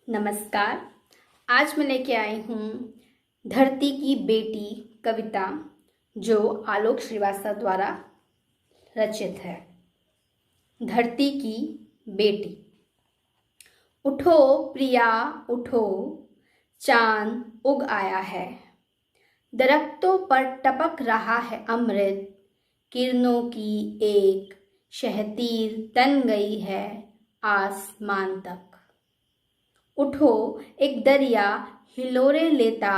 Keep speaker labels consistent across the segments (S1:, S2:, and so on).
S1: नमस्कार। आज मैं लेके आई हूँ धरती की बेटी कविता, जो आलोक श्रीवास्तव द्वारा रचित है। धरती की बेटी। उठो प्रिया उठो, चांद उग आया है। दरख्तों पर टपक रहा है अमृत, किरणों की एक शहतीर तन गई है आसमान तक। उठो, एक दरिया हिलोरे लेता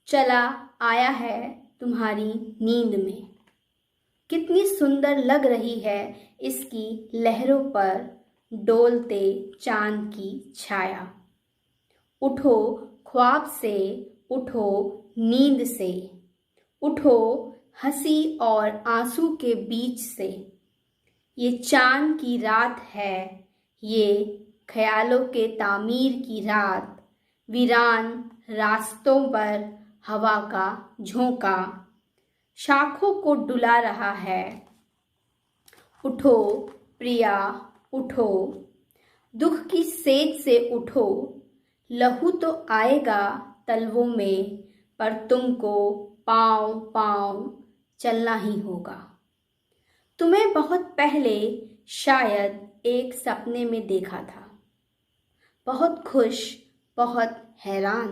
S1: चला आया है तुम्हारी नींद में। कितनी सुंदर लग रही है इसकी लहरों पर डोलते चांद की छाया। उठो ख्वाब से, उठो नींद से, उठो हंसी और आंसू के बीच से। ये चांद की रात है, ये ख्यालों के तामीर की रात। वीरान रास्तों पर हवा का झोंका शाखों को डुला रहा है। उठो प्रिया उठो, दुख की सेज से उठो। लहू तो आएगा तलवों में, पर तुमको पांव पांव चलना ही होगा। तुम्हें बहुत पहले शायद एक सपने में देखा था, बहुत खुश, बहुत हैरान।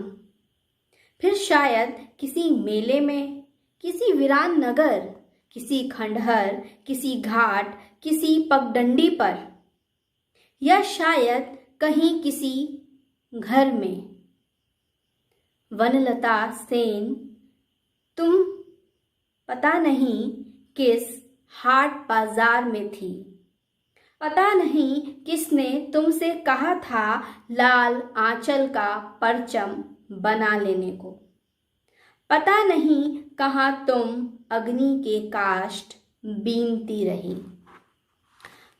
S1: फिर शायद किसी मेले में, किसी वीरान नगर, किसी खंडहर, किसी घाट, किसी पगडंडी पर, या शायद कहीं किसी घर में। वनलता सेन, तुम पता नहीं किस हाट बाजार में थी। पता नहीं किसने तुमसे कहा था लाल आंचल का परचम बना लेने को। पता नहीं कहाँ तुम अग्नि के काष्ठ बीनती रही।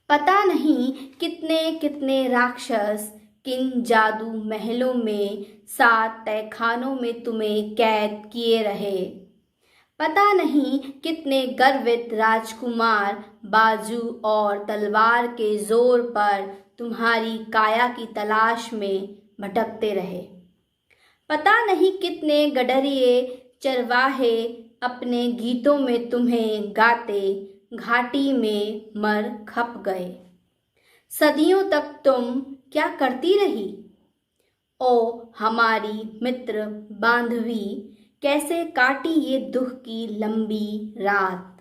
S1: पता नहीं कितने कितने राक्षस किन जादू महलों में, 7 तहखानों में तुम्हें कैद किए रहे। पता नहीं कितने गर्वित राजकुमार बाजू और तलवार के जोर पर तुम्हारी काया की तलाश में भटकते रहे। पता नहीं कितने गडरिए चरवाहे अपने गीतों में तुम्हें गाते घाटी में मर खप गए। सदियों तक तुम क्या करती रही? ओ हमारी मित्र बांधवी, कैसे काटी ये दुख की लंबी रात।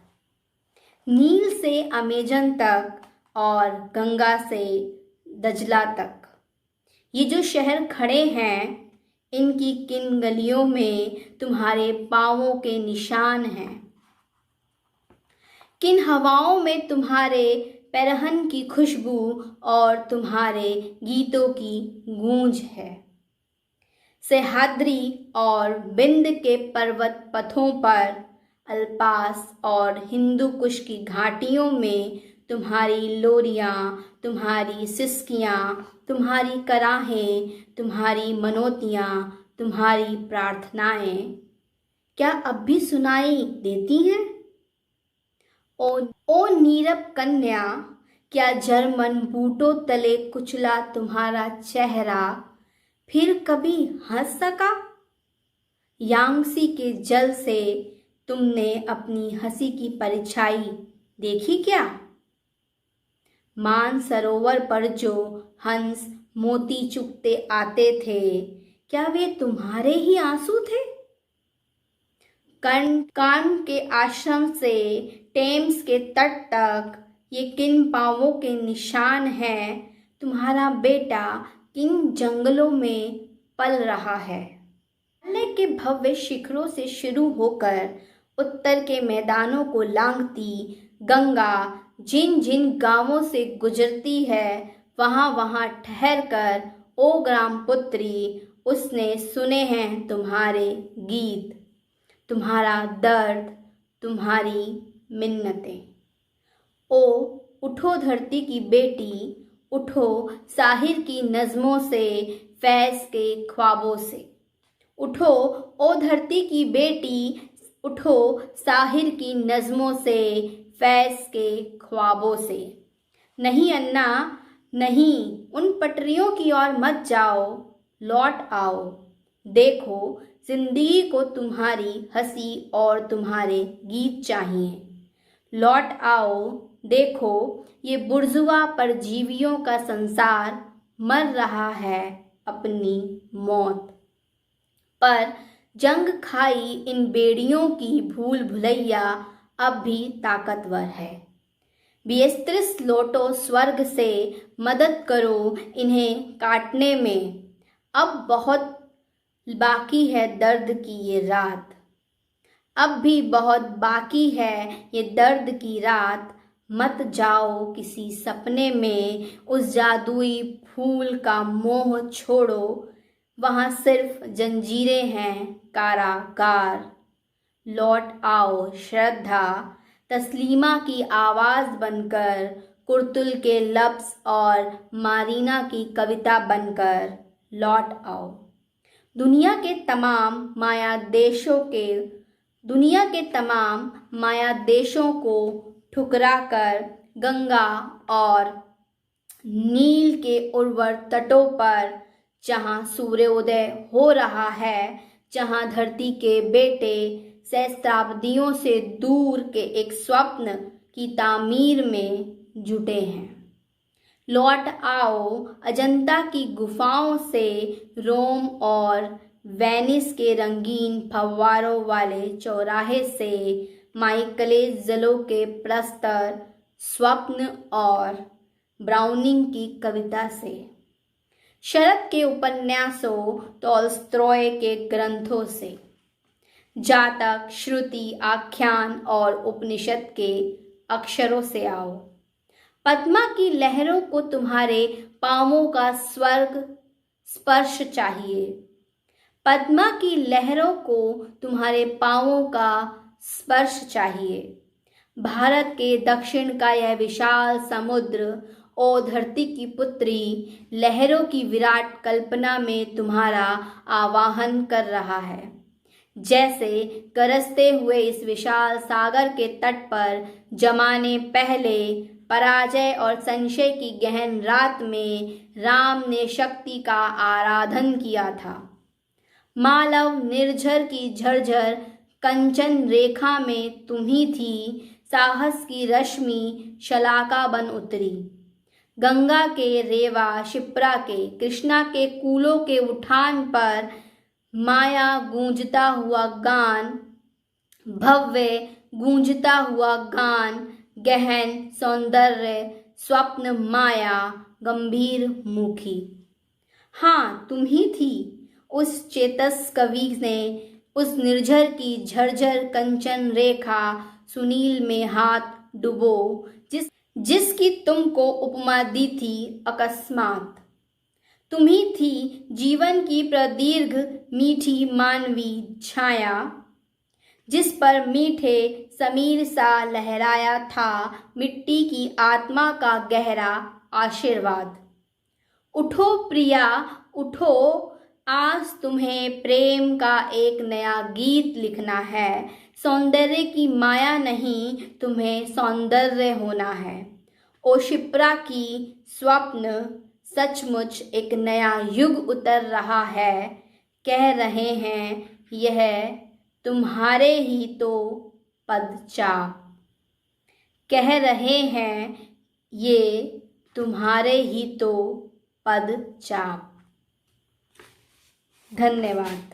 S1: नील से अमेजन तक और गंगा से दजला तक, ये जो शहर खड़े हैं, इनकी किन गलियों में तुम्हारे पांवों के निशान हैं। किन हवाओं में तुम्हारे पैरहन की खुशबू और तुम्हारे गीतों की गूंज है। सह्याद्री और बिंद के पर्वत पथों पर, अल्पास और हिंदू कुश की घाटियों में तुम्हारी लोरियां, तुम्हारी सिसकियां, तुम्हारी कराहें, तुम्हारी मनोतियां, तुम्हारी प्रार्थनाएं क्या अब भी सुनाई देती हैं? ओ नीरब कन्या, क्या जर्मन बूटों तले कुचला तुम्हारा चेहरा फिर कभी हंस सका? यांगसी के जल से तुमने अपनी हंसी की परछाई देखी क्या? मान सरोवर पर जो हंस मोती चुगते आते थे, क्या वे तुम्हारे ही आंसू थे? कान के आश्रम से टेम्स के तट तक ये किन पांवों के निशान हैं? तुम्हारा बेटा किन जंगलों में पल रहा है? हिमालय के भव्य शिखरों से शुरू होकर उत्तर के मैदानों को लांघती गंगा जिन जिन गांवों से गुजरती है, वहां वहां ठहर कर ओ ग्राम पुत्री, उसने सुने हैं तुम्हारे गीत, तुम्हारा दर्द, तुम्हारी मिन्नतें। ओ उठो धरती की बेटी, उठो साहिर की नज़्मों से, फैज़ के ख्वाबों से। उठो ओ धरती की बेटी, उठो साहिर की नज़्मों से, फैज़ के ख्वाबों से। नहीं अन्ना नहीं, उन पटरियों की ओर मत जाओ लौट आओ, देखो जिंदगी को तुम्हारी हंसी और तुम्हारे गीत चाहिए। लौट आओ, देखो ये बुर्जुआ परजीवियों का संसार मर रहा है अपनी मौत पर। जंग खाई इन बेड़ियों की भूल भुलैया अब भी ताकतवर है। बेस्त्रिस लौटो स्वर्ग से, मदद करो इन्हें काटने में। अब बहुत बाकी है दर्द की ये रात, अब भी बहुत बाकी है ये दर्द की रात। मत जाओ किसी सपने में, उस जादुई फूल का मोह छोड़ो, वहाँ सिर्फ जंजीरें हैं कारागार। लौट आओ श्रद्धा तस्लीमा की आवाज़ बनकर, कुर्तुल के लफ्ज़ और मारीना की कविता बनकर। लौट आओ, दुनिया के तमाम माया देशों को ठुकरा कर, गंगा और नील के उर्वर तटों पर, जहाँ सूर्योदय हो रहा है, जहाँ धरती के बेटे सहस्त्राब्दियों से दूर के एक स्वप्न की तामीर में जुटे हैं। लौट आओ अजंता की गुफाओं से, रोम और वेनिस के रंगीन फव्वारों वाले चौराहे से, माइकलेंजेलो के प्रस्तर स्वप्न और ब्राउनिंग की कविता से, शरद के उपन्यासों, टॉल्स्टॉय के ग्रंथों से, जातक, श्रुति, आख्यान और उपनिषद के अक्षरों से आओ। पद्मा की लहरों को तुम्हारे पाँवों का स्वर्ग स्पर्श चाहिए। पद्मा की लहरों को तुम्हारे पाँवों का स्पर्श चाहिए। भारत के दक्षिण का यह विशाल समुद्र, ओ धरती की पुत्री, लहरों की विराट कल्पना में तुम्हारा आवाहन कर रहा है। जैसे गरजते हुए इस विशाल सागर के तट पर जमाने पहले, पराजय और संशय की गहन रात में, राम ने शक्ति का आराधन किया था। मालव निर्झर की झरझर कंचन रेखा में तुम ही थी, साहस की रश्मि शलाका बन उतरी। गंगा के रेवा, शिप्रा के, कृष्णा के कूलों के उठान पर, माया गूंजता हुआ गान, भव्य गूंजता हुआ गान, गहन सौंदर्य, स्वप्न माया, गंभीर मुखी। हाँ, तुम ही थी उस चेतस कवि ने, उस निर्झर की झरझर कंचन रेखा, सुनील में हाथ डुबो, जिसकी तुमको उपमा दी थी अकस्मात। तुम ही थी जीवन की प्रदीर्घ मीठी मानवी छाया, जिस पर मीठे समीर सा लहराया था मिट्टी की आत्मा का गहरा आशीर्वाद। उठो प्रिया उठो, आज तुम्हें प्रेम का एक नया गीत लिखना है। सौंदर्य की माया नहीं, तुम्हें सौंदर्य होना है। ओ शिप्रा की स्वप्न, सचमुच एक नया युग उतर रहा है। कह रहे हैं यह तुम्हारे ही तो पदचाप, कह रहे हैं ये तुम्हारे ही तो पदचाप। धन्यवाद।